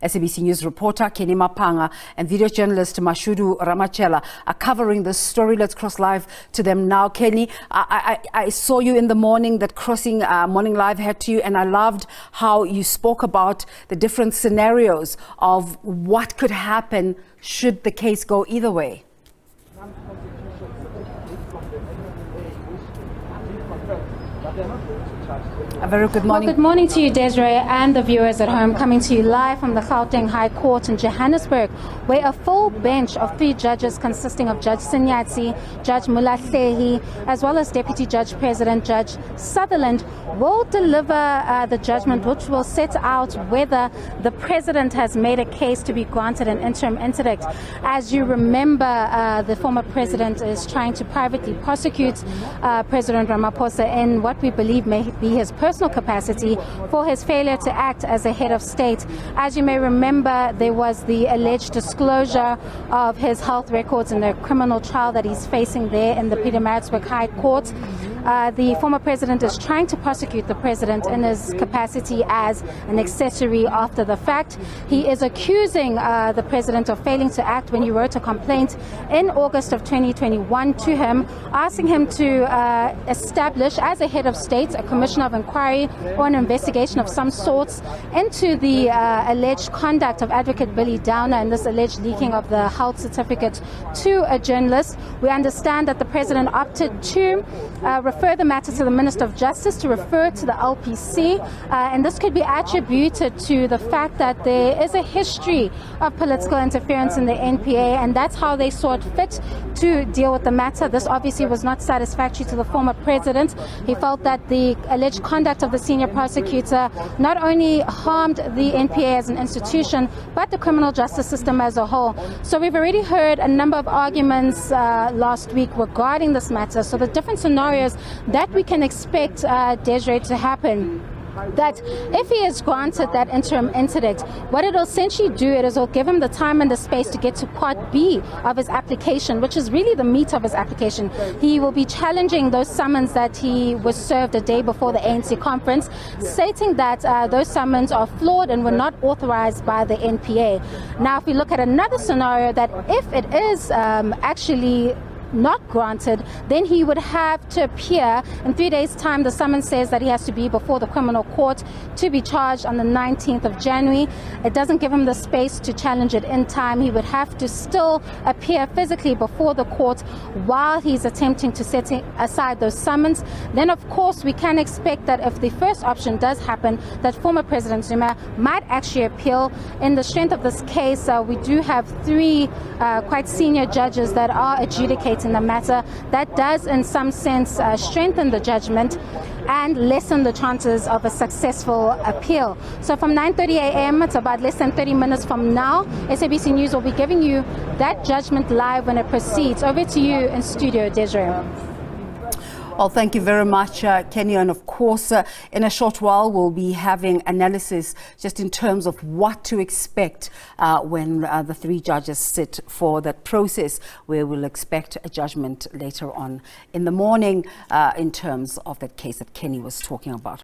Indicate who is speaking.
Speaker 1: SABC News reporter Canny Maphanga and video journalist Mashudu Ramachela are covering this story. Let's cross live to them now. Canny, I saw you in the morning that Crossing Morning Live had to you, and I loved how you spoke about the different scenarios of what could happen should the case go either way. A very good morning.
Speaker 2: Well, good morning to you, Desiree, and the viewers at home, coming to you live from the Gauteng High Court in Johannesburg, where a full bench of 3 judges consisting of Judge Sinyatsi, Judge Mulahlehi, as well as Deputy Judge President Judge Sutherland will deliver the judgment, which will set out whether the President has made a case to be granted an interim interdict. As you remember, the former President is trying to privately prosecute President Ramaphosa in what we believe may be his personal capacity for his failure to act as a head of state. As you may remember, there was the alleged disclosure of his health records in a criminal trial that he's facing there in the Johannesburg High Court. The former president is trying to prosecute the president in his capacity as an accessory after the fact. He is accusing the president of failing to act when he wrote a complaint in August of 2021 to him, asking him to establish as a head of state a commission of inquiry or an investigation of some sorts into the alleged conduct of Advocate Billy Downer and this alleged leaking of the health certificate to a journalist. We understand that the president opted to refer the matter to the Minister of Justice to refer to the LPC, and this could be attributed to the fact that there is a history of political interference in the NPA, and that's how they saw it fit to deal with the matter. This obviously was not satisfactory to the former president. He felt that the alleged conduct of the senior prosecutor not only harmed the NPA as an institution, but the criminal justice system as a whole. So we've already heard a number of arguments last week regarding this matter. So the different scenarios that we can expect, Desiree, to happen. That if he is granted that interim interdict, what it'll essentially do is it'll give him the time and the space to get to part B of his application, which is really the meat of his application. He will be challenging those summons that he was served a day before the ANC conference, stating that those summons are flawed and were not authorized by the NPA. Now, if we look at another scenario, that if it is actually not granted, then he would have to appear in 3 days' time. The summons says that he has to be before the criminal court to be charged on the 19th of January. It doesn't give him the space to challenge it in time. He would have to still appear physically before the court while he's attempting to set aside those summons. Then, of course, we can expect that if the first option does happen, that former President Zuma might actually appeal. In the strength of this case, we do have 3 quite senior judges that are adjudicating in the matter. That does in some sense strengthen the judgment and lessen the chances of a successful appeal. So from 9:30 a.m. it's about less than 30 minutes from now, SABC News will be giving you that judgment live when it proceeds. Over to you in studio, Desiree.
Speaker 1: Well, thank you very much, Canny. And of course, in a short while, we'll be having analysis just in terms of what to expect when the 3 judges sit for that process, where we'll expect a judgment later on in the morning in terms of that case that Canny was talking about.